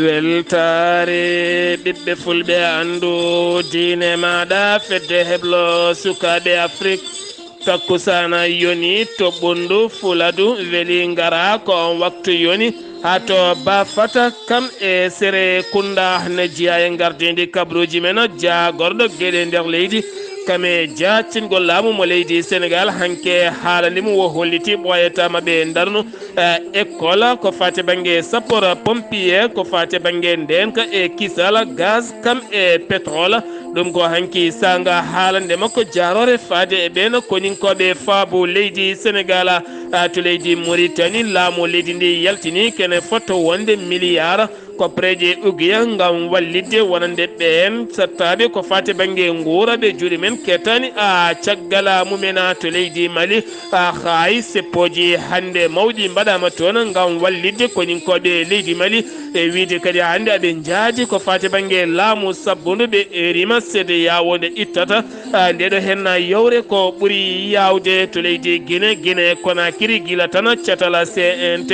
weltaare ɓiɓɓe fulɓe andu diine maɗa fedde heblo sukaɓe afrique takkusana yoni to ɓundu fuladu weli ngara ko on waktu yoni ha to bafata kam e sere kunda ne jiya e gardidi kabaruuji men jagorɗo gueɗe nder leydi kame jaccingol laamu mo leydi sénégal hanke haalandimo wo holliti ɓoyatama ɓe darnu école ko fate banggue sapeur pompier ko fate banggue ndenka e kisala gaz kam e pétrole ɗum ko hanki sanga haalande makko jarore faade e ɓen koninkoɓe faabu leydi sénégal to leydi mauritanie laamu leydi ndi yaltini kene fotto wonde milliard ko preje uguiya ngam wallidde wonande ɓen sattaɓe ko fate banggue nguura ɓe juuɗe men kettani a caggala mumena to leydi mali hay seppoji hannde mawɗi mbaɗama toon ngam wallidde koninkoɓe leydi mali e wiide kadi hannde aɓe jaaji ko fate banggue laamu sabbundu ɓe erima seede yawode ittata ndeɗo henna yewre ko ɓuuri yawde to leydi guine konakiri gila tan catala CNT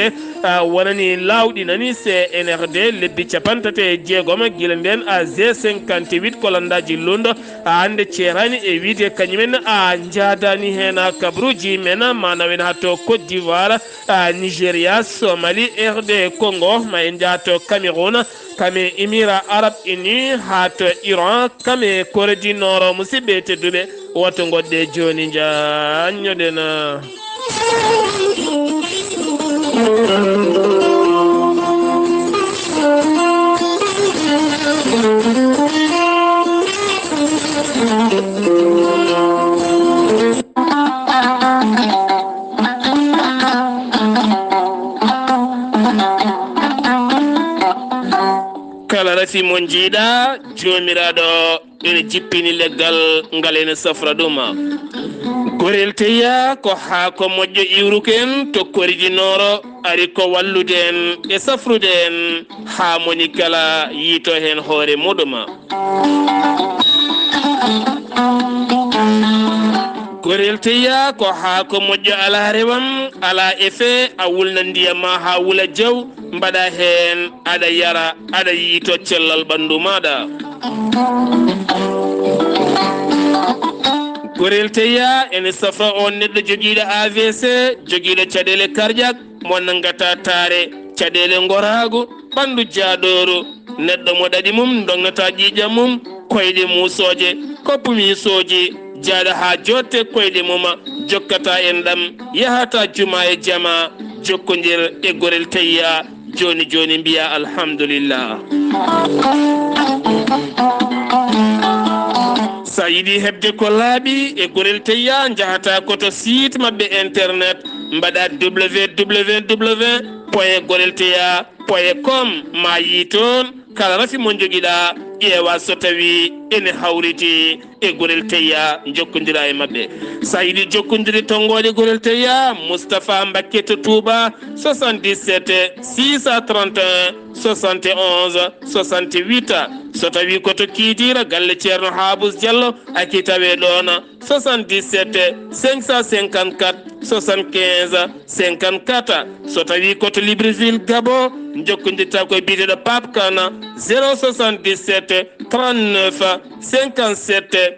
wonani lawɗi nani CNRD lebbi capantate jeegom gila nden a G58 kolandaji lundo hande ceerani e wiide kañumen a jaadani hen kabaruuji men manawen ha to Côte d'Ivoire Nigéria Somalie RD Congo ma en jaa to Cameroun kame Émirats Arabes Unis ha to Iran kame Corée du Nord musidɓe tedduɓe woto goɗɗe joni jañoɗen kala rafi mo jiiɗa jomiraɗo ene jippini leggal ngal ene safra ɗum gorel teya ko ha ko moƴƴo iwruken to koridinoro ari ko wallude en e safrude en ha moni kala yiito hen hoore muɗum gorel teya ko ha ko moƴƴo ala rewam ala effet a wulna ndiyamma ha wula jaw mbaɗa hen aɗa yara aɗa yiito cellal ɓandu maɗa gorel teya ene safra on neɗɗo joguiɗo AVC joguiɗo caɗele cardiaque mo nangata taare caɗele goragu ɓandu jaaɗoru neɗɗo mo ɗaɗi mum dognata ƴiƴam mum koyɗe musoje koppu misoji jaaɗo ha jotte koyɗe mum jokkata en ɗam yahata juma e jama jokkodir e gorel teya joni joni mbiya alhamdulillah sa yiɗi hebde ko laaɓi e gorel teya jahata koto site mabɓe internet mbaɗa www.gorelteya.com ma yi toon kala rafi mo joguiɗa ƴeewa so tawi ene hawriti e gorel teya jokkodira e mabɓe sa yiɗi jokkodire tonggode gorel teya Moustapha Mbacké to Touba 77 631 71 68 so tawi koto Kidira galle ceerno Habous Diallo aki tawe ɗon 77 554 75 54 so tawi koto Libreville Gabon jokkodirta koye biyeteɗo Pape Kana 077 39 57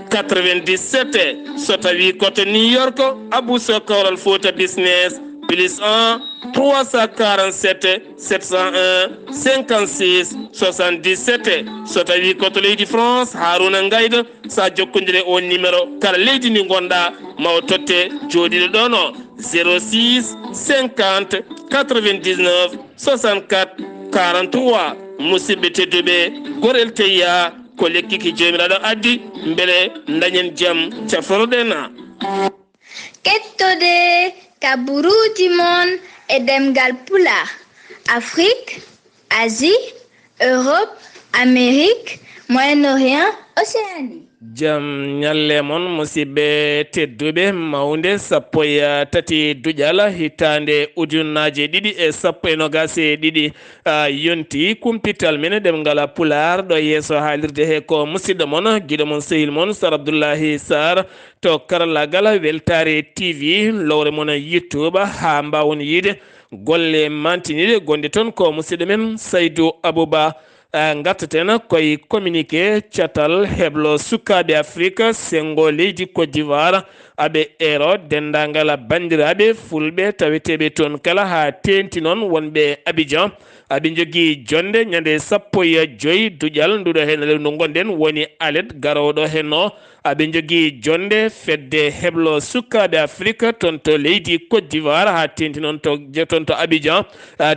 97 so tawi koto New York Abou Sokoral Fouta Business plus 1 347 701 56 77 so tawi koto leydi France Harouna Ngaydo sa jokkodire o numéro kala leydi ndi gonɗa mawo totte joɗiɗo ɗon o 06 50 99 64 43 musidɓe tedduɓe gorel teya ko lekki ki jomiraɗo addi beele dañen jaam caforoɗen kettode kabaruuji mon e ɗemngal pulaar Afrique, Asie, Europe, Amérique, Moyen-Orient, Océanie. Jam nyalle mon musidɓe tedduɓe mawnde sappo e tati duujal hitande ujunnaje ɗiɗi e sappo e nogas e ɗiɗi yonti kumpital men ɗemngal pulaar ɗo yeeso haalirde he ko musidɗo mon guiɗo mon sehil mon Sar Abdullaahi Saar to karallagal Weltaare TV lowre mon YouTube ha mbawon yiide golle mantinide gonde toon ko musidɗo men Saydou Abouba gartaten koye communiqué catal heblo sukaɓe Afrique sengo leydi Côte d'Ivoire aɓe ero dendagal bandiraɓe fulɓe taweteɓe toon kala ha tenti noon wonɓe Abidjan aɓe jogui jonde ñande 15 duujal nduɗo hen lewru gonɗen woni alet garoɗo henno aɓe jogui jonde fedde heblo sukaɓe Afrique toon to leydi Côte d'Ivoire ha tenti noon toon to Abidjan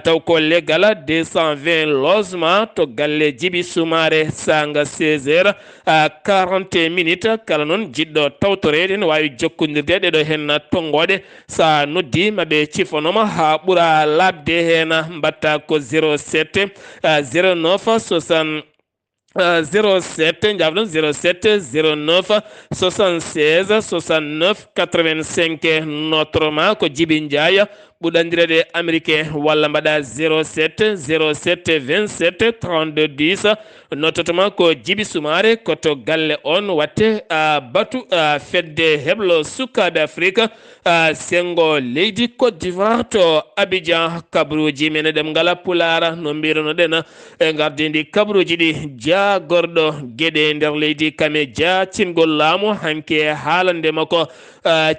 taw ko leggal 220 logement to galle Djiby Soumaré sanga 16 h 40 minutes kala noon jiɗɗo tawtorede ne wawi jokkodirde ɗeɗo hen tonggode sa noddi maɓe cifonoma ha ɓuura labde hen mbatta ko 07 09 60 07 jawɗon 07 09 76 69 85 notrement ko Djiby Ndiaye ɓuɗandirede américain walla mbaɗa 07 07 27 32 10 nototement ko Djiby Soumaré koto galle on watte batu fedde heblo sukaɓe Afrique sengo leydi Côte d'Ivoire to Abidjan kabaruuji men ɗemngal pulaar no mbiranoɗen e gardidi kabaruuji ɗi jagorɗo gueɗe nder leydi kame jacingol laamu hanke haalande makko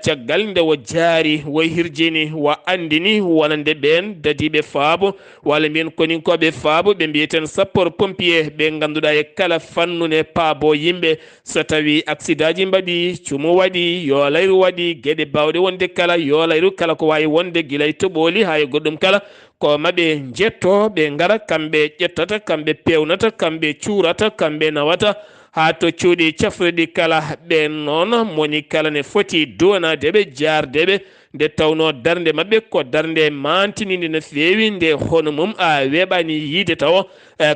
caggal nde wo jaari wo hirjini wo andini wonande ɓen dadiɓe faabo walla mbiyen koninkoɓe faabo ɓe mbiyeten sapeur pompier ɓe ganduɗa e kala fannune paabo yimɓe so tawi accident ji mbaɗi cuumu waɗi yolayru waɗi gueɗe bawɗe wonde kala yolayru kala ko wawi wonde guilay toɓoli ha e goɗɗum kala ko maɓe jetto ɓe gara kamɓe ƴettata kamɓe pewnata kamɓe cuurata kamɓe nawata ha to cuuɗi cafruɗi kala ɓen noon moni kala ne foti duwanadeɓe jardeɓe nde tawno darde mabɓe ko darde mantinide no fewi nde hono mum weɓani yiide taw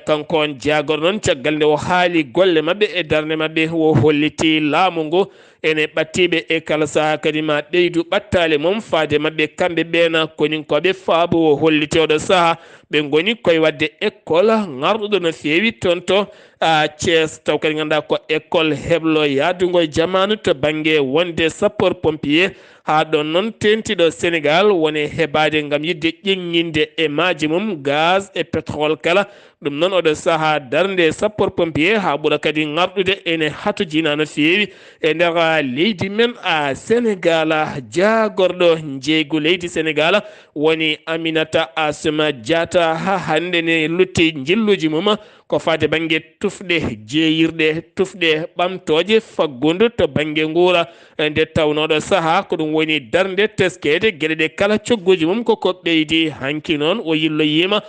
kanko on jagor noon caggal nde o haali golle mabɓe e darde mabɓe o holliti laamu ngu ene ɓattiɓe e kala saaha kadi ma ɓeydu ɓattale mum faade mabɓe kamɓe ɓeena koninkoɓe faabo o holliti oɗo saaha ɓe goni koye wadde école garɗuɗo no fewi toon to Thiès taw kadi ganduɗa ko école heblo yaadugo e jamanu to banggue wonde sapeur pompier ha ɗon noon tentiɗo Sénégal woni heɓade gam yidde ƴeŋŋinde e maaji mum gaz e pétrole kala ɗum noon oɗo saaha darde sapeur pompier ha ɓuura kadi garɗude ene hatojina no fewi e nder leydi men Sénégal jagorɗo jeygu leydi Sénégal woni Aminata Asma Diatta ha hande ne lutti jilluji mum ko fate banggue tufɗe jeeyirɗe tufɗe ɓamtoje faggudu to banggue nguura nde tawnoɗo saaha ko ɗum woni darde teskede gueɗe ɗe kala cogguji mum koko ɓeydi hanki noon o yilloyima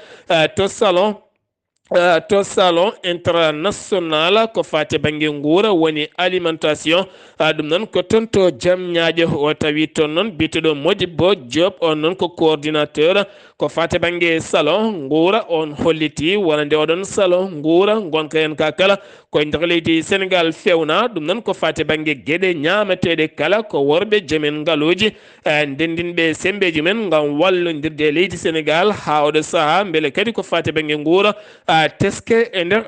to salon international ko fate banggue nguura woni alimentation ɗum noon ko toon to Diamniadio o tawi toon noon biteɗo Modibo Diop on noon ko coordinateur ko fate banggue salon nguura on holliti wonande oɗon salon nguura gonka hen ka kala koye nder leydi Sénégal fewna ɗum noon ko fate banggue gueɗe ñamateɗe kala ko worɓe joomen ngaaluji ndendinɓe sembeji men gam wallodirde leydi Sénégal ha oɗo saaha beele kadi ko fate banggue nguura teske e nder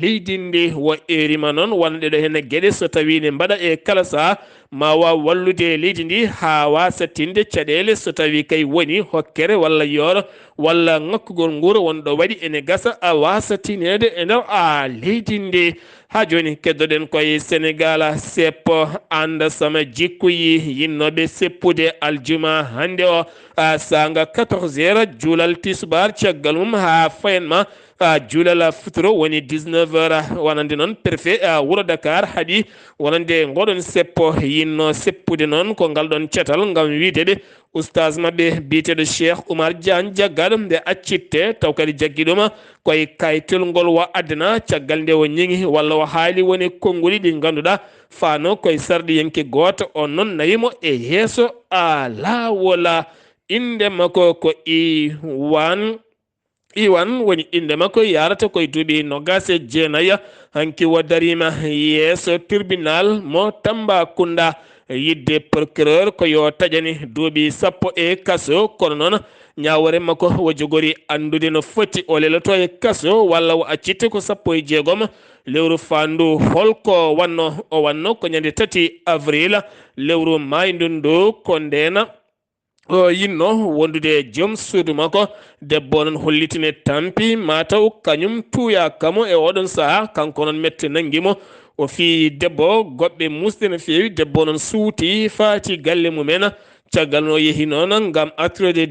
leydi ndi wo erima noon wonɗe ɗo hen gueɗe so tawi ne mbaɗa e kala saaha ma waw wallude leydi ndi ha wasa tinde caɗele so tawi kay woni hokkere walla yooro walla ngakkugol nguura wonɗo waɗi ene gasa a wasa tinede e nder leydi ndi ha joni keddoɗen koye Sénégal seppo anda sama jikkuyi yinnoɓe seppude aljuma hande o sanga 14 heures juulal tisbar caggal mum ha fayenma juulal futuro woni 19 heures wonande noon préfet wuuro Dakar haaɗi wonande ngoɗon seppo yinno seppude noon ko ngal ɗon cetal gam wideɓe oustage mabɓe biteɗo Cheikh Oumar Diagne jaggaɗo nde accitte taw kadi jagguiɗoma koye kayitol ngol wo adana caggal nde o ñeŋi walla o haali woni konnguli ɗi ganduɗa fano koye sarɗi yenke goto on noon nayimo e yeeso lawola inde makko ko Iwan woni inde makko yarata koye duuɓi 29 hanki wo darima yeeso tribunal mo Tambacounda yidde procureur ko yo taƴani duuɓi 10 e kaso kono noon ñawore makko wo jogori andude no foti o leloto e kaso walla o accitte ko 16 lewru fandu holko wanno ko ñande 3 avril lewru mayndu ndu ko ndena o yinno wondude joom suudu makko debbo noon hollitine tampi mataw kañum tuuya kamo e oɗon saaha kanko noon mette nanguimo o fi debbo goɓɓe musde no fewi debbo noon suuti faati galle mumen caggal no yeehi noon gam attirede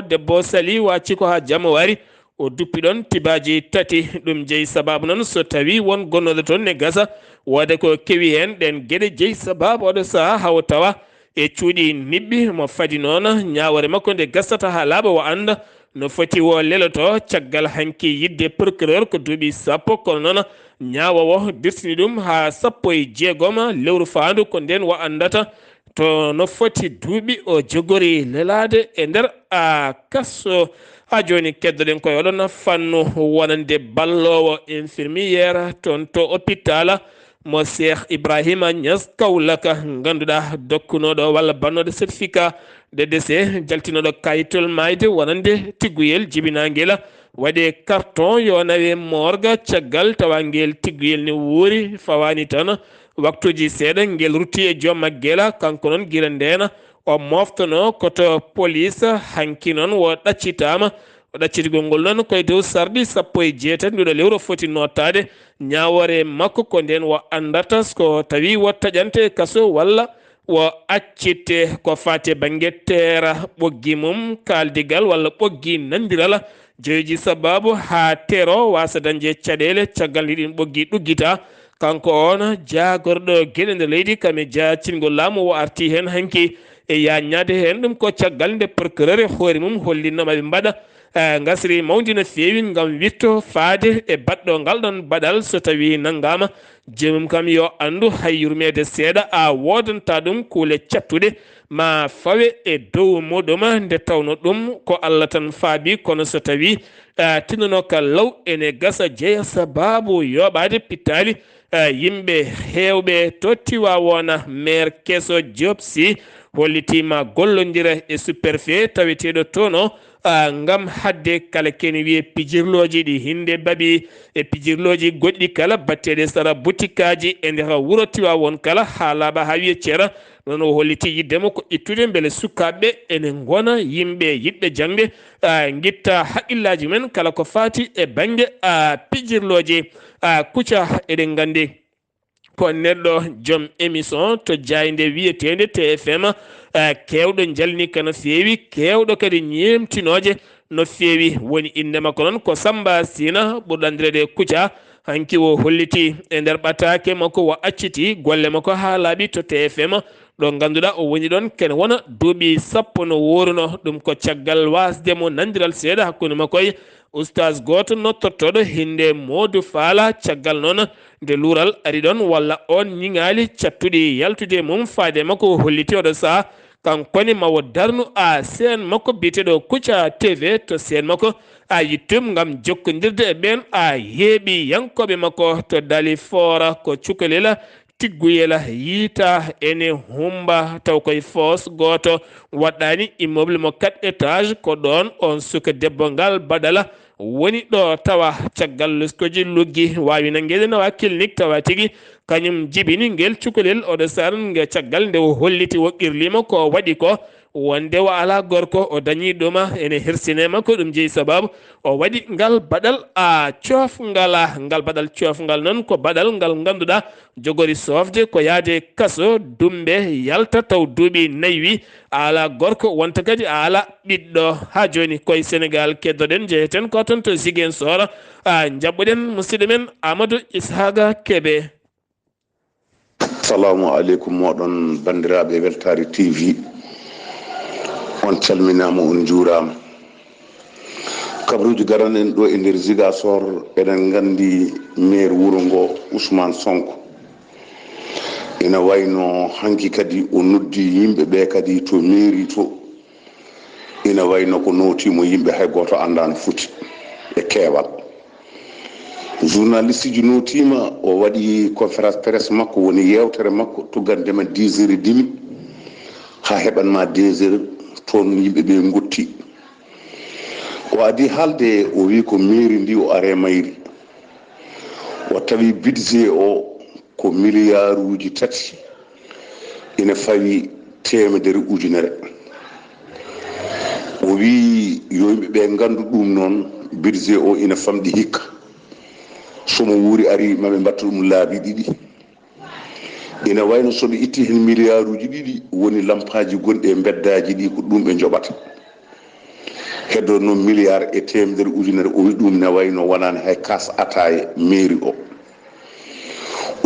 debbo sali wacci ko ha jamma wari o duppi ɗon tibaji tati ɗum jeeyi sababu noon so tawi won gonnoɗo toon ne gasa wode ko kewi hen ɗen gueɗe jeeyi sababu oɗo saaha hawo tawa e cuuɗi niɓɓi mo fadi noon ñawore makko nde gastata ha laaɓa o anda no foti wo leloto caggal hanki yidde procureur ko duuɓi sappo kono noon ñawowo dirtini ɗum ha 16 lewru fandu ko nden wo andata to no foti duuɓi o jogori lelade e nder a kasso ha joni keddoɗen koye oɗon fannu wonande ballowo infirmiére toon to hôpital mo Cheikh Ibrahima Niass Kaolack ganduɗa dokkunoɗo walla bannoɗo certificat de décès jaltinoɗo kayitol mayde wonande tigguyel jibinaguel waɗe carton yo nawe morgue caggal tawa nguel tigguyel ne wuuri fawani tan waktuji seeɗa nguel rutti e joom maggela kanko noon guila ndena o moftono koto police hanki noon wo ɗaccitama o ɗaccitigol ngol noon koye dow sarɗi 16 nduɗo lewru foti nottade ñawore makko ko nden wo andata ko tawi wo taƴante kaso walla wo accitte ko fate banggue teera ɓoggi mum kaldigal walla ɓoggi nandiral jeeji sababu ha tero wasa dañde caɗele caggal ɗiɗin ɓoggi ɗuggita kanko on jagorɗo gueɗe nder leydi kame jacingol laamu o arti hen hanki e yaññade hen ɗum ko caggal nde procureur e hoore mum hollinnomaɓe mbaɗa gasri mawdi no fewi gam witto faade e baɗɗo ngal ɗon baɗal so tawi nanggama jomum kam yo andu hay yurmeede seeɗa a wodanta ɗum kuule cattuɗe ma fawe e dow muɗum nde tawno ɗum ko Allah tan faabi kono so tawi tinnono ka law ene gasa jeeya sababu yoɓade pittali yimɓe hewɓe to Tiwawona maire keso Diop Sy hollitima gollodira e superfet taweteɗo tono ngam hadde kala kene wiye pijirloji ɗi hinde baaɓi e pijirloji goɗɗi kala batteɗe sara boutique aji e nder wuuro Tiwawon kala ha laaɓa ha wiye ceera noon o holliti yiddema ko ittude beele sukaɓe ene gona yimɓe yiɗɓe jangde guitta haqqillaji men kala ko fati e banggue pijirloji kucca eɗen gandi ko neɗɗo joom émission to jayde wiyetede TFM kewɗo jalni ka no fewi kewɗo kadi ñemtinoje no fewi woni inde makko noon ko Samba Sina ɓurɗandirede Kouthia hanki o holliti e nder ɓatake makko o acciti golle makko ha laaɓi to TFM ɗo ganduɗa o woni ɗon kene wona duuɓi sappo no woruno ɗum ko caggal wasdemo nandiral seeɗa hakkude makkoye oustage goto nottortoɗo hinde Modou Fala caggal noon nde luural ari ɗon walla on ñiŋali cattuɗi yaltude mum faade makko holliti oɗo saaha kankone mawo darnu sen makko biyeteɗo Kouthia TV to sen makko YouTube ngam jokkodirde e ɓen heeɓi yankoɓe makko to Dali Fora ko cukalel tigguyela yiita ene humba taw koye foos goto waɗɗani immeuble mo 4 étage ko ɗon on suka debbo ngal baɗala woni ɗo tawa caggal luskoji luggi wawi nanguede nawa clinique tawa tigui kañum jibini nguel cukalel oɗo sar nge caggal nde o holliti woqqirlima ko waɗi ko wonde o ala gorko o dañi ɗuma ene hersinema ko ɗum jeeyi sababu o waɗi ngal baɗal coofngala ngal baɗal coofngal noon ko baɗal ngal ganduɗa jogori sofde ko yaade kaso dumbe yalta taw duuɓi 4 ala gorko wonta kadi ala ɓiɗɗo ha joni koye Sénégal keddoɗen jeeyeten ko toon to Ziguinchor jabɓuɗen musidɗo men Amadou Ishaga Kébé. Assalamu aleykum moɗon bandiraɓe Weltaare TV on calminama on juurama kabaruuji garanen ɗo e nder Ziguinchor eɗen gandi maire wuuro ngo Ousmane Sonko ina wayno hanki kadi o noddi yimɓeɓe kadi to mairie to ina wayno ko notimo yimɓe hay goto anda no foti e keewal journaliste ji notima o waɗi conférence presse makko woni yewtere makko tuggandema 10h30 ha heɓanma 2h toon yimɓeɓe gotti o adi haalde o wi ko mairie ndi o are mayri o tawi budget o ko milliarduji 3 ina fawi 100 ujunere o wi yo yimɓeɓe gandu ɗum noon budget o ina famɗi hikka somo wuuri ari maɓe mbatta ɗum laabi ɗiɗi ina wayno soɓe itti hen milliard uji ɗiɗi woni lampaji gonɗi e beddaji ɗi ko ɗum ɓe joɓata heddo noon milliard e temedere ujunere o wi ɗum ne wayno wonani hay kas ataye mairie o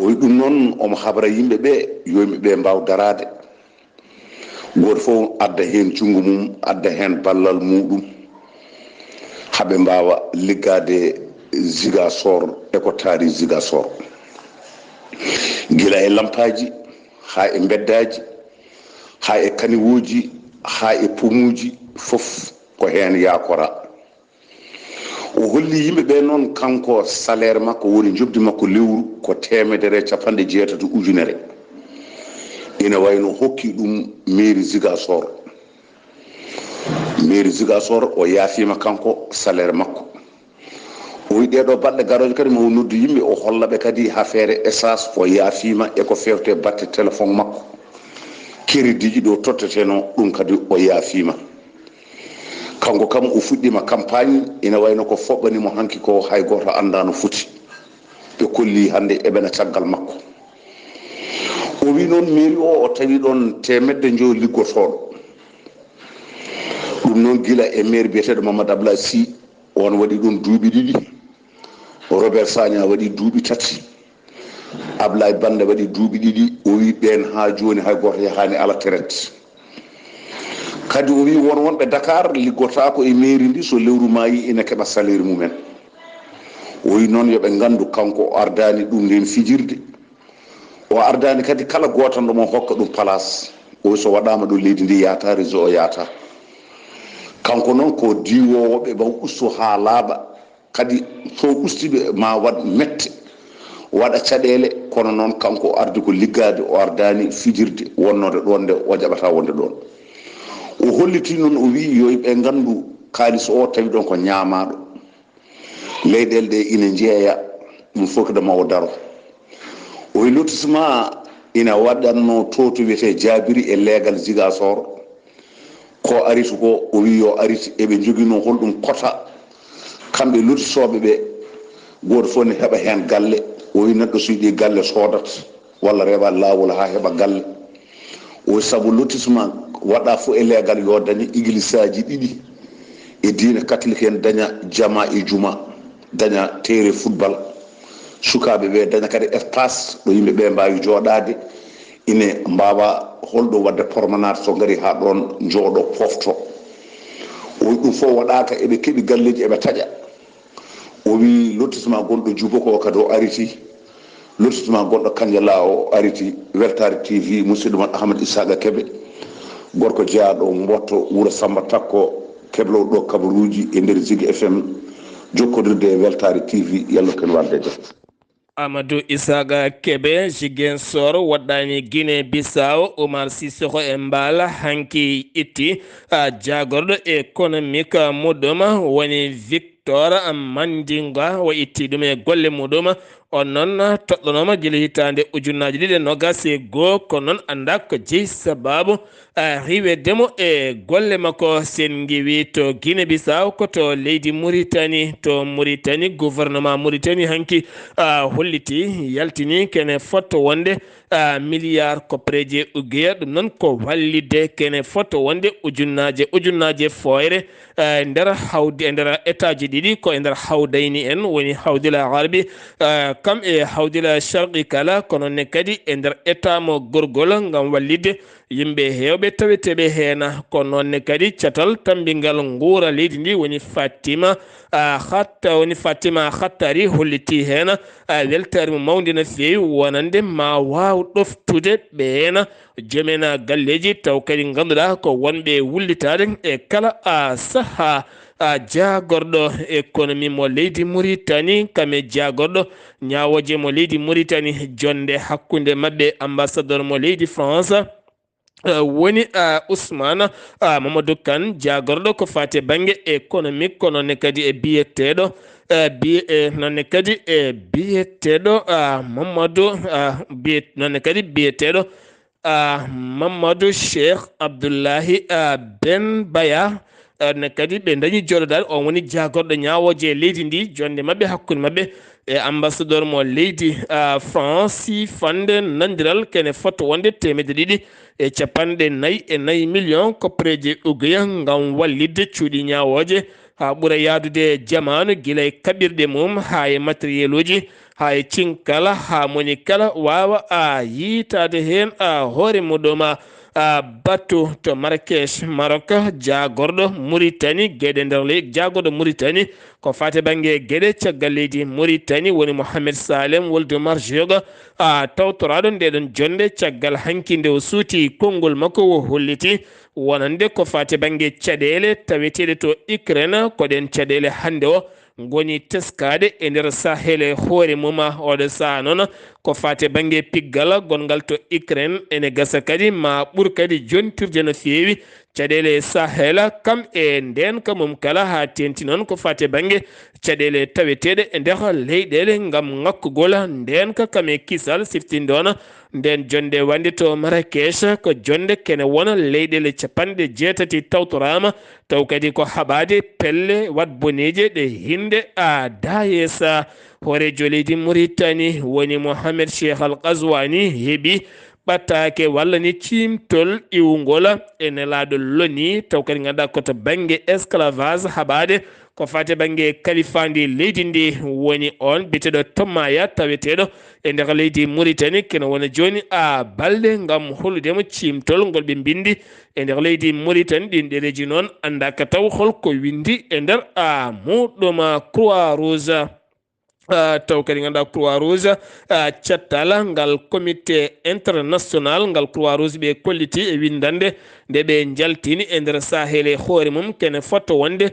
wi ɗum noon omo habra yimɓeɓe yo yimɓeɓe mbaw darade goto fof adda hen junggo mum adda hen ballal muɗum haɓe mbawa liggade Zigasor e ko taari Zigasor gila e lampaji ha e beddaji ha e kaniwoji ha e pumuji fof ko hen yakora o holli yimɓeɓe noon kanko salaire makko woni jobdi makko lewru ko 160 ujunere ina wayno hokki ɗum mairie Zigasor o yaafima kanko salaire makko o wi ɗeɗo balɗe garoje kadi mo noddu yimɓe o hollaɓe kadi affaire essence o yaafima eko fewte batte téléphone makko crédit ji ɗo totteteno ɗum kadi o yaafima kanko kam o fuɗɗima campagne ina wayno ko foɓɓanimo hanki ko hay goto anda no foti ɓe kolli hande eɓena caggal makko o wi noon mairie o tawi ɗon temedde jo liggotoɗo ɗum noon gila e maire biyeteɗo Mamadou Abdullaahi Saar on waɗi ɗum duuɓi ɗiɗi Robert Sagna waɗi duuɓi tati Ablaye Bande waɗi duuɓi ɗiɗi o wi ɓen ha joni hay goto yahani ala traite kadi o wi won wonɓe Dakar liggotako e mairie ndi so lewru mayi ina keeɓa salaire mumen o wi noon yooɓe gandu kanko o ardani ɗum nden fijirde o ardani kadi kala gotanɗo mo hokka ɗum place o wi so waɗama ɗo leydi ndi yata réseau o yata kanko noon ko diwowoɓe ɓaw usto ha laaɓa kadi so ustiɓe ma waɗ mette waɗa caɗele kono noon kanko o ardi ko liggade o ardani fijirde wonnode ɗon nde o jaɓata wonde ɗon o holliti noon o wi yo yimɓe gandu kalis o tawi ɗon ko ñamaɗo leyɗele ɗe ina jeeya ɗum fof ko dema o daro o wi lotissement ina waɗanno to wiyete Jabiri e leegal Zigasor ko ariti ko o wi yo ariti eɓe joguino holɗum kota kamɓe lotisoɓe ɓe goto fof ne heeɓa hen galle o wi neɗɗo so yiiɗi galle sodat walla rewa lawol ha heeɓa galle o saabu lotissement waɗa fof e leegal yo daña église aji ɗiɗi e diina catholique en daña jama e juma daña terre football sukaɓe ɓe daña kadi espace ɗo yimɓeɓe mbawi joɗade ine mbawa holɗo wadde promenade so gari ha ɗon jooɗo pofto o wi ɗum fof waɗaka eɓe keeɓi galleji eɓe taƴa o wi lotissement gonɗo Djubo ko kadi o ariti lotissement gonɗo Kandiala o ariti Weltaare TV musidɗo mon Ahmad Isaga Keɓe gorko jeeyaɗo Mbotto wuuro Samba Takko keblowo ɗo kabaruuji e nder Zigui FM jokkodirde e Weltaare TV yallah ken walde jaam Amadou Isaga Kebe Ziguinchor waɗɗani Guinée Bissau Oumar Sissoko e Mbala hanki itti jagorɗo économique muɗum woni Victor Mandinga o itti ɗum e golle muɗum on noon toɗɗonoma guila hitande ujunnaji ɗiɗi e nogas e goho kono noon anda ko jeeyi sababu riwedemo e golle makko sen giwi to Guinée Bissau koto leydi Mauritanie gouvernement Mauritanie hanki holliti yaltini kene fotto wonde milliard koppareje uguiya ɗum noon ko wallide kene fotto wonde ujunnaje foyre nder hawdi e nder état ji ɗiɗi ko e nder hawdayni en woni hawdila harbi kam e hawdila sharqi kala kono ne kadi e nder état mo gorgol ngam wallide yimɓe hewɓe taweteɓe hen kono noonne kadi catal tambingal nguura leydi ndi woni Fatima Hattari holliti hen weltare mo mawde no fewi wonande ma waw ɗoftude ɓe hen joomena galleji taw kadi ganduɗa ko wonɓe wullitade e kala saaha jagorɗo économie mo leydi Mauritanie kame jagorɗo ñawoje mo leydi Mauritanie jonde hakkude mabɓe ambassadeur mo leydi France woni Ousmane Mamadou Kane jagorɗo ko fate banggue économique kono ne kadi e biyeteɗo nonne kadi e biyeteɗo Mamadou Cheikh Abdullahi Ben Baya ne kadi ɓe dañi joɗodal on woni jagorɗo ñawoje e leydi ndi jonde mabɓe hakkude mabɓe e ambassadeur mo leydi France fande nandiral kene fotto wonde 254 million koppareje ugoya ngam wallidde cuuɗi ñawoje ha ɓuura yaadude jamanu guila e kaɓirɗe mum ha e matériel uji ha e cinkala ha moni kala wawa yitade hen hoore muɗum bateau to Marrakech Maroc jagorɗo Mauritanie gueɗe nder leydi jagorɗo Mauritanie ko fate banggue gueɗe caggal leydi Mauritanie woni Mohamed Salem wolde Marjoga tawtoraɗo ndeɗon jonde caggal hanki nde o suuti konngol makko o holliti wonande ko fate banggue caɗele taweteɗe to Ukraine koɗen caɗele hannde o goni teskade e nder sahele hoore muma oɗo saha noon ko fate banggue piggal gongal to Ukraine ene gasa kadi ma ɓuur kadi jontirde no feewi caɗele sahela kam e nden ka mum kala ha tenti noon ko fate banggue caɗele taweteɗe e nder leyɗele ngam ngakkugol nden ka kam e kisal siftinde on nden jonde wande to Marrakech ko jonde kene wona leyɗele 80 tawtorama taw kadi ko haɓade pelle wat boneje ɗe hinde dayesa horejo leydi Mauritanie woni Mohamed Cheikh Al Ghazouani heeɓi ɓataake walla ni cimtol iwngol e nelaɗo loni taw kadi ganduɗa koto banggue esclavage haɓade ko fate banggue kalifandi leydi ndi woni on biteɗo Tommaya taweteɗo e nder leydi Mauritanie kene wona joni balɗe gam holludemo cimtol ngol ɓe bindi e nder leydi Mauritanie ɗin ɗereji noon andaka taw holko windi e nder muɗum Croix Rouge taw kadi ganduɗa Croix Rouge cattal ngal comité international ngal Croix Rouge ɓe kolliti e windande nde ɓe jaltini e nder sahele hoore mum kene fotto wonde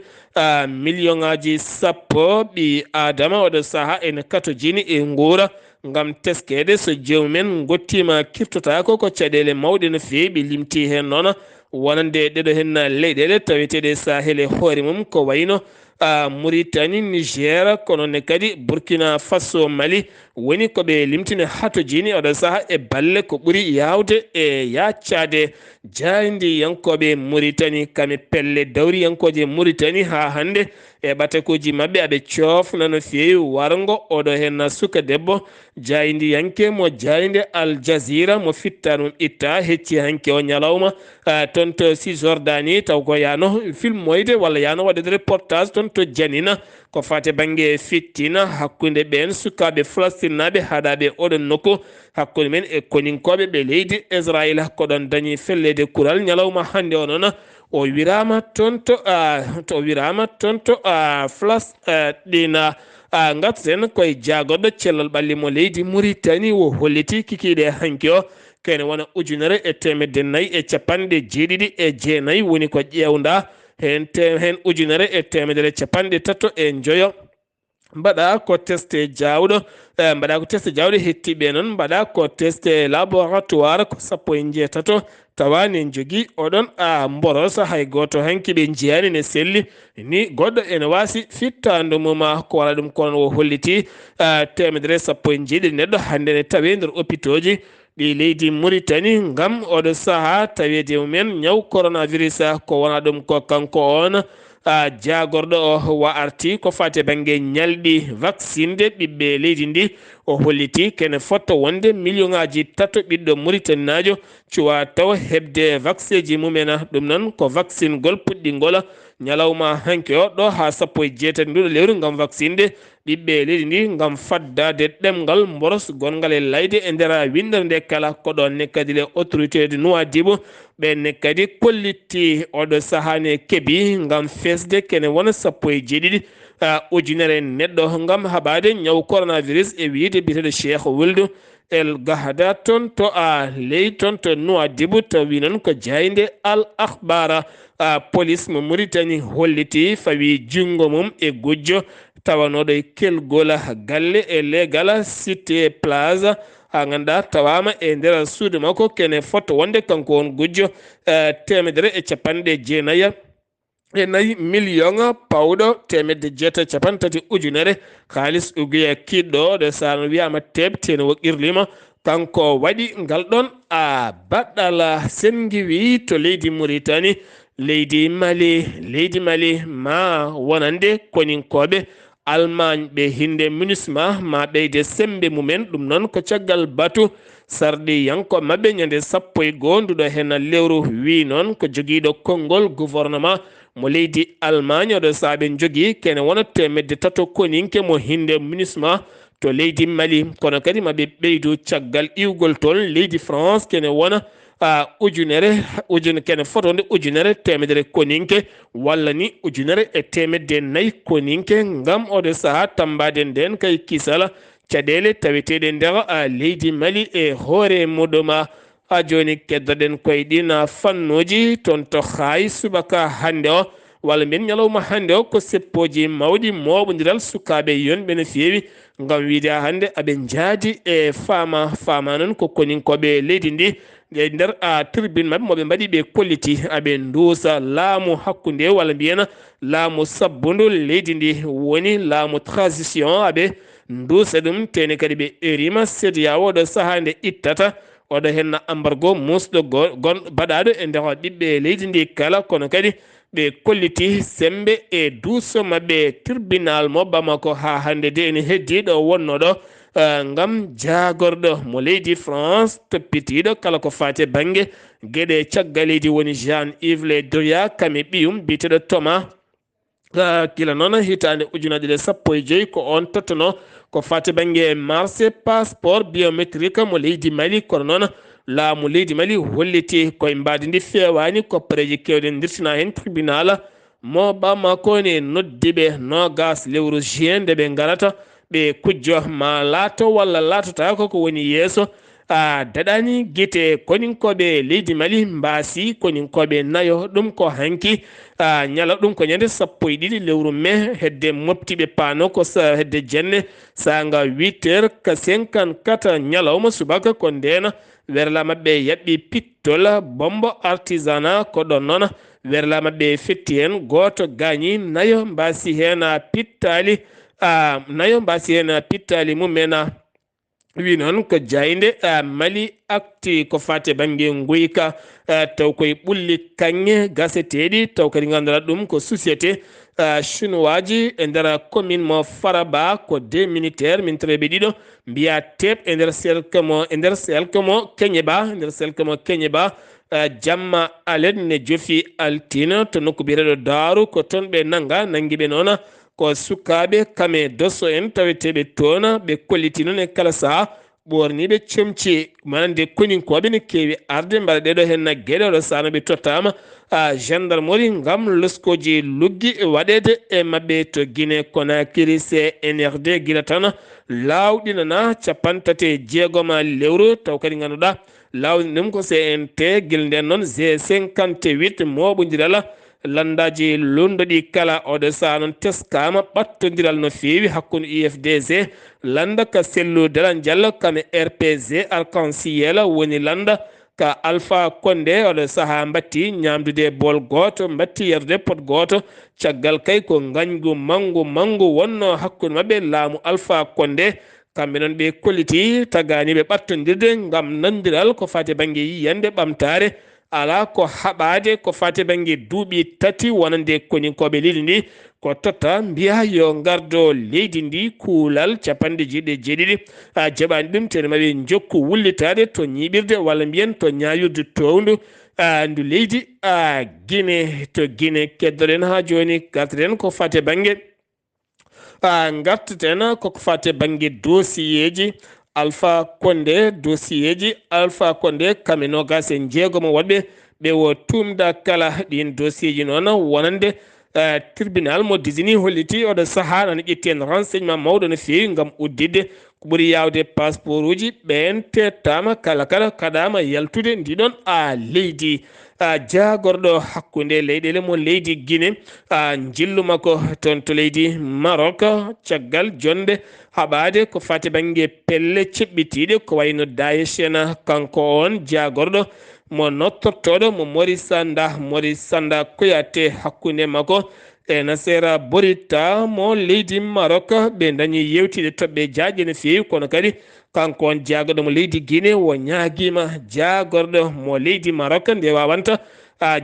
million ngaji sappo ɓi adama oɗo saaha ene katojini e nguura ngam teskede so jewmumen gottima kirtotako ko caɗele mawɗe no fewi ɓe limti hen noon wonande ɗeɗo hen leyɗele taweteɗe sahele hoore mum ko wayno Mauritanie Niger kono ne kadi Burkina Faso Mali woni ko ɓe limtini hatojini oɗo saaha e balle ko ɓuuri yawde e yaccade jaydi yankoɓe Mauritanie kame pelle dawri yankoje Mauritanie ha hande e ɓatakuji mabɓe aɓe cofna no fewi wargo oɗo hen suka debbo jaydi yanke mo jayde Al Jazeera mo fitta ɗum itta hecci hanke o ñalawma toon to Cisjordanie taw ko yano filmoyde walla yano waɗede reportage toon to Janina ko fate banggue fittina hakkude ɓen sukaɓe Palestine naɓe haɗaɓe oɗon nokku hakkude men e koninkoɓe ɓe leydi Israël koɗon dañi fellede kural ñalawma hande o noon o wirama toon to Palestine gatten koye jagorɗo cellal ɓalli mo leydi Mauritanie o holliti kikiɗe hanki o kene wona 1490 woni ko ƴewda hen 1350 mbaɗa ko testé jawɗo hettiɓe noon mbaɗa ko testé laboratoire ko 16 tawa ne jogui oɗon mborosa hay goto hanki ɓe jiyani ne selli ni goɗɗo ene wasi fittandu muma ko wala ɗum kono o holliti 117 neɗɗo hande ne tawe nder hôpitaux ji ɗi leydi Mauritanie ngam oɗo saaha tawede mumen ñaw coronavirus ko wona ɗum ko kanko on jagorɗo o wa arti ko fate banggue ñalɗi vaccine de ɓiɓɓe leydi ndi o holliti kene fotto wonde million ngaji 3 ɓiɗɗo Mauritanie najo cuwa taw hebde vaccine ji mumena ɗum noon ko vaccine gol puɗɗingol ñalawma hanke o ɗo ha 18 nduɗo lewru ngam vaccine de ɓiɓɓe leydi ndi ngam faddade ɗemngal mboros gongal e layde e nder windere nde kala ko ɗon ne kadi le autorité de Nouadhibou ɓenne kadi kolliti oɗo sahane keeɓi ngam fesde kene wona 17 ujunere neɗɗo ngam haɓade ñaw coronavirus e wiide biteɗo Cheikh Wuldu El Gahada toon to ley toon to Nouadhibou tawi noon ko jayde Al Akhbara police mo Mauritanie holliti fawi jungo mum e gujjo tawanoɗo e kelgol galle e legal cité plaza ha ganduɗa tawama e nder suudu makko kene fotto wonde kanko on gujjo 194 million pawɗo 130 ujunere halis uguya kiɗɗo ɗo sano wiyama tebtene wo qirlima kanko waɗi ngal ɗon baɗɗal sengiwi to leydi Mauritanie leydi Mali ma wonande koninkoɓe Allemagne ɓe hinde MINUSMA ma ɓeyde sembe mumen ɗum noon ko caggal batu sarɗi yanko mabɓe ñande 11 nduɗo hen lewru wi noon ko joguiɗo konngol gouvernement mo leydi Allemagne oɗo saaɓe jogui kene wona temedde tato koninke mo hinde MINUSMA to leydi Mali kono kadi maɓe ɓeydu caggal iwgol toon leydi France kene wona ujunere kene fotode ujunere temedere koninke walla ni ujunere e temedde nayyi koninke ngam oɗo saaha tambade nden kay kisala caɗele taweteɗe nder leydi Mali e hoore muɗuma ha joni keddoɗen koye ɗin fannuji toon to hay subaka hande o walla mbiyen ñalawma hande o ko seppoji mawɗi moɓodiral sukaɓe yonɓe no fewi ngam wiide hande aɓe jaadi e fama noon ko koninkoɓe leydi ndi e nder tribune mabɓe moɓe mbaɗi ɓe kolliti aɓe duusa laamu hakkude walla mbiyena laamu sabbudu leydi ndi woni laamu transition aɓe duusa ɗum tene kadi ɓe erima CEDEAO oɗo saaha nde ittata oɗo henna embargo musɗo baɗaɗo e nder ɓiɓɓe leydi ndi kala kono kadi ɓe kolliti sembe e duuso mabɓe tribunal mo Bamako ha hande de ene heddi ɗo wonnoɗo ngam jagorɗo mo leydi France toppitiɗo kala ko fate banggue gueɗe caggal leydi woni Jean-Yves Le Drian kame ɓiyum biteɗo Thomas kila noon hitande ujunnaje 15 ko on tottono ko fate banggue marché passeport biométrique mo leydi Mali kono noon laamu leydi Mali holliti koye mbadi ndi fewani koppareji kewɗe dirtina hen tribunal mo Bamako ne noddiɓe nogas lewru juin nde ɓe garata ɓe kujjo ma laato walla laatota ko woni yeeso daɗani guite koninkoɓe leydi Mali mbasi koninkoɓe nayo ɗum ko hanki ñala ɗum ko ñande 12 lewru mai hedde moftiɓe paano ko hedde jenne sanga 8h54 ñalawma subaka ko ndena werla mabɓe yaɓɓi pittol bombo artisanat ko ɗon noon werla mabɓe fetti hen goto gañi nayo mbasi hen pittali mumen wi noon ko jayde Mali akti ko fate banggue guyka taw koye ɓulli kanŋe gaseteɗi taw kadi ganduɗa ɗum ko société chinois e nder commune mo Faraba ko deux militaire minitereɓe ɗiɗo mbiya teb e nder selkemo Keñeba jamma alen ne jofi altine to nokku biyeteɗo Daaru ko toon ɓe nanguiɓe noon ko sukaɓe kame dosso en taweteɓe toon ɓe kolliti noon e kala saaha ɓorniɓe comci manande koninkoɓe ne kewi arde mbaɗa ɗeɗo hen gueɗe oɗo sahno ɓe tottama gendarmerie ngam loskoji luggi waɗede e mabɓe to Guinée Conakry CNRD guila tan lawɗinana 36 lewru taw kadi ganduɗa lawni ɗum ko CNT guila nden noon G58 moɓodiral landaji lundoɗi kala oɗo saha noon teskama ɓattodiral no fewi hakkude UFDG landa ka sellu Dela Diallo kame RPG Arc-en-Ciel woni landa ka Alpha Condé oɗo saha batti ñamdude bol goto batti yarde pot goto caggal kay ko gañgu mangu wonno hakkude mabɓe laamu Alpha Condé kamɓe noon ɓe kolliti taganiɓe ɓattodirde gam nandiral ko fate banggue yiyande ɓamtare ala ko haɓade ko fate banggue duuɓi tati wonande koninkoɓe leydi ndi ko totta mbiya yo gardo leydi ndi kuulal 17 jaɓani ɗum tene maɓe jokku wullitade to ñiɓirde walla mbiyen to ñayirde towndu ndu leydi Guinée keddoɗen ha joni garteten ko fate banggue garteten koko fate banggue dossier ji Alpha Condé kame nogas e jeegomo waɗɓe ɓe wo tumda kala ɗin dossier ji noon wonande tribunal mo disini holliti oɗo saaha nana ƴetti hen renseignement mawɗo no fewi gam uddidde ko ɓuuri yawde passeport uji ɓen tettama kala kaɗama yaltude ndiɗon leydi jagorɗo hakkude leyɗele mo leydi Guinée jillu makko toon to leydi Maroc caggal jonde haɓade ko fate banggue pelle ceɓɓitiɗe ko wayno Daesh kanko on jagorɗo mo nottortoɗo mo Mori Sanda Koyate hakkude makko e nasera borita mo leydi Maroc ɓe dañi yewtide toɓɓe jaaƴe no feewi kono kadi kanko on jaagoɗo mo leydi Guinée wo ñaaguima jaagorɗo mo leydi Maroc nde wawanta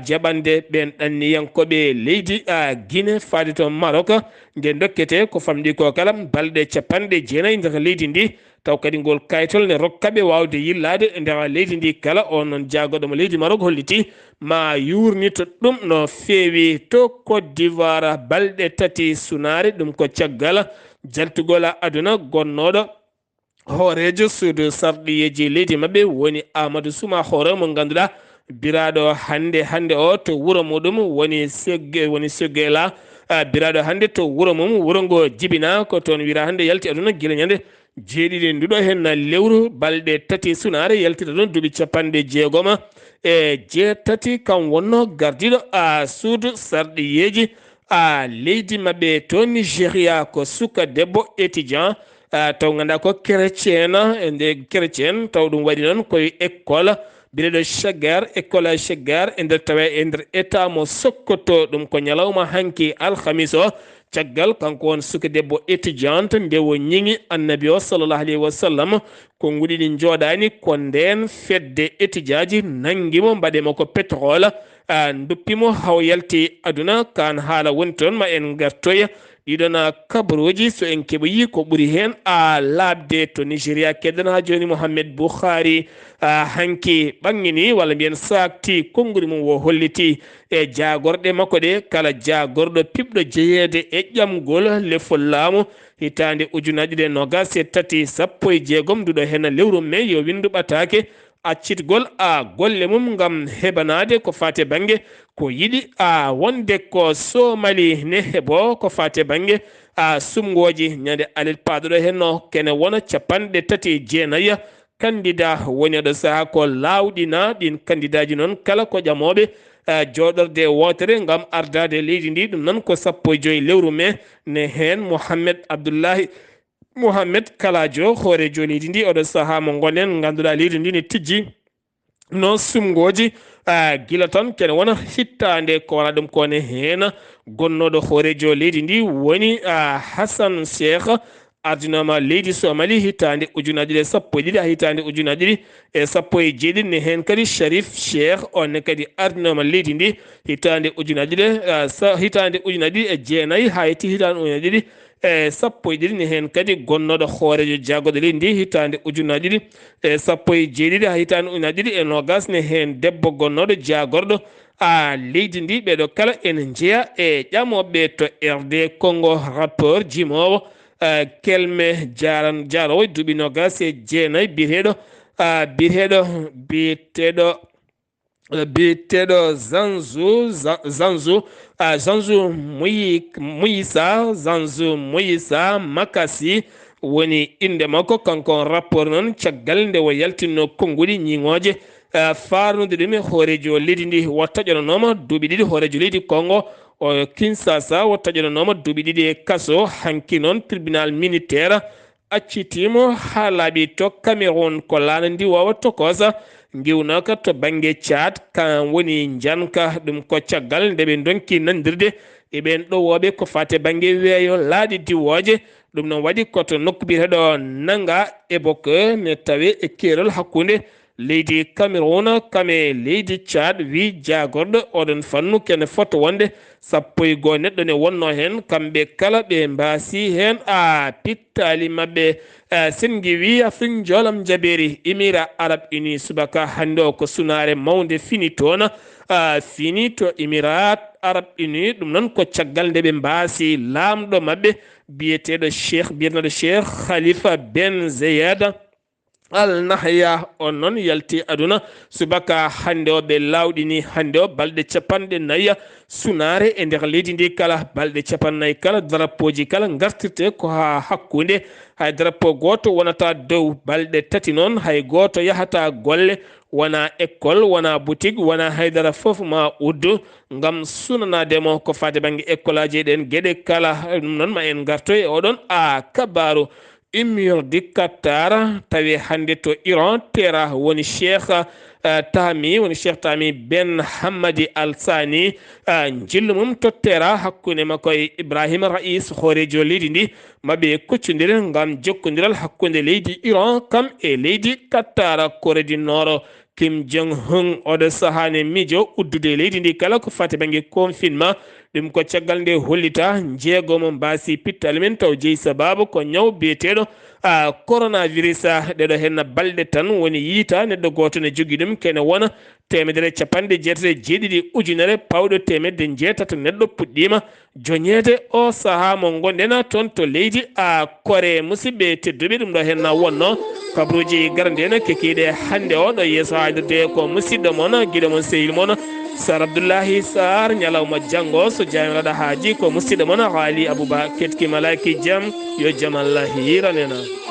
jaɓande ɓen ɗanniyankoɓe leydi Guinée faade to Maroc nde dokkete ko famɗi ko kala balɗe 90 nder leydi ndi taw kadi ngol kayitol ne rokkaɓe wawde yillade nder leydi ndi kala on noon jaagoɗo mo leydi Maroc holliti ma yurnito ɗum no feewi to Côte d'Ivoire balɗe 3 sunare ɗum ko caggal jaltugol aduna gonnoɗo hoorejo suudu sarɗiyeji leydi mabɓe woni Amadou Souma hoore mo ganduɗa biraɗo hannde o to wuuro muɗum woni Seggela biraɗo hannde to wuuro mum wuuro ngo jibina ko toon wira hannde yalti aduna guila ñande jeeɗiɗi nduɗo hen lewru balɗe 3 sunare yaltita ɗon duuɓi 60 e jeetati kam wonno gardiɗo suudu sarɗiyeji leydi mabɓe to Nigéria ko suka debbo étudiant taw ganduɗa ko chrétien e nde chrétien taw ɗum waɗi noon koye école bireɗo Chegar école Chegar e nder tawa e nder état mo Sokoto ɗum ko ñalawma hanki alhamis o caggal kanko won suka debbo étudiante nde wo ñiŋi annabi o sallallahu alayhi wa sallam ko nguɗiɗi jooɗani ko nden fedde étudiant ji nangimo mbaɗemo ko pétrole duppimo haw yalti aduna kan haala woni toon ma en gartoya ɗiɗon kabaruuji so en keɓoyi ko ɓuri hen laabde to Nigéria keddan ha joni Mouhamed Buhari hanki ɓangini walla mbiyen sakti konnguli mum wo holliti e jagorɗe makko ɗe kala jagorɗo piɓɗo jeeyede e ƴamgol lefol laamu hitande 2023 16 nduɗo hen lewru mai yo windu ɓatake accitgol golle mum ngam heɓanade ko fate banggue ko yiɗi wonde ko somali ne heɓo ko fate banggue sumgoji ñande alel paɗoɗo henno kene wona 39 candidat woni ɗo saaha ko lawɗina ɗin candidat ji noon kala ko ƴamoɓe joɗorde wotere ngam ardade leydi ndi ɗum noon ko 15 lewru mai ne hen Abdullaahi Kalajo hoorejo leydi ndi oɗo saaha mo gonen ganduɗa leydi ndi ne tijji no sumgoji gila ton kene wona hittande ko wona ɗum kone hen gonnoɗo hoorejo leydi ndi woni Hassan Cheikh ardinoma leydi Somali hitande 2012 hitande 2017 ne hen kadi Sharif Cheikh on kadi ardinoma leydi ndi hitande 2019 ha yetti hitande 2017 ne hen kadi gonnoɗo hoorejo jaggoɗo leydi ndi hitande 2017 ha hitande 2020 ne hen debbo gonnoɗo jagorɗo leydi ndi ɓeɗo kala ene jeeya e ƴamoɓe to RD Congo rapport jimowo kelme jarowo duuɓi 29 biteɗo Zanzu Moyisa Makasi woni inde makko kanko rapport noon caggal nde wo yaltinno konnguli ñiŋoje farnude ɗum e hoorejo leydi ndi watta ƴonanoma duuɓi 2 hoorejo leydi Congo o Kinshasa watta ƴonanoma duuɓi 2 e kaso hanki noon tribunal militaire accitimo ha laaɓi to Cameroun ko laana ndi wawa tokosa giwnaka to banggue Tchad kan woni janka ɗum ko caggal nde ɓe donki nandirde e ɓen ɗowoɓe ko fate banggue weeyo laaɗi diwoje ɗum noon waɗi koto nokku biyeteɗo nanga éboque ne tawe e keerol hakkude leydi Cameroun kame leydi Tchad wi jagorɗo oɗon fannu kene foto wonde 11 neɗɗo ne wonno hen kamɓe kala ɓe mbasi hen pittali mabɓe sen giwi Afrique jolam jaberi Émirats Arabes Unis subaka hande o ko sunare mawnde fini toon fini to Émirats Arabes Unis ɗum noon ko caggal nde ɓe mbasi lamɗo mabɓe biyeteɗo Cheikh Khalifa Ben Zayed Al Nahya on noon yalti aduna subaka hande o ɓe lawɗini hande o balɗe 40 sunare e nder leydi ndi kala balɗe 40 kala drapeau ji kala gartirte ko ha hakkude hay drapeau goto wonata dow balɗe 3 noon hay goto yahata golle wona école wona boutique wona haydara foof ma uddu ngam sunanademo ko fate banggue école aji ɗen gueɗe kala ɗum noon ma en gartoy oɗon kabaru immorde Qatar tawi hande to Iran tera woni Cheikh tami woni cheikh tami ben hammadi alsani jillu mum tottera hakkunde makko e ibrahima rais hoorejo leydi ndi maɓe koccodiral ngam jokkodiral hakkunde leydi Iran kam e leydi Qatar Corée du Nord. Kim Jong Un oɗo sahane miijo uddude leydi ndi kala ko fati banggue confinement ɗum ko caggal nde hollita jeegomo mbasi pittali men taw jeeyi sababu ko ñaw biyeteɗo coronavirus ɗeɗo hen balɗe tan woni yiita neɗɗo goto ne jogui ɗum kene wona 197 ujunere pawɗo 117 neɗɗo puɗɗima joñede o saaha mo gonɗen toon to leydi Corée musidɓe tedduɓe ɗum ɗo hen wonno kabaruuji garande kekiɗe hannde o ɗo yeeso haalirde ko musidɗo moon guiɗo moon sehil moon Sar Abdullaahi Saar ñalawma janggo so jamilaɗo haaji ko musidɗo moon haali Abouba ketki malaki jaam yo jaam Allah hiranena.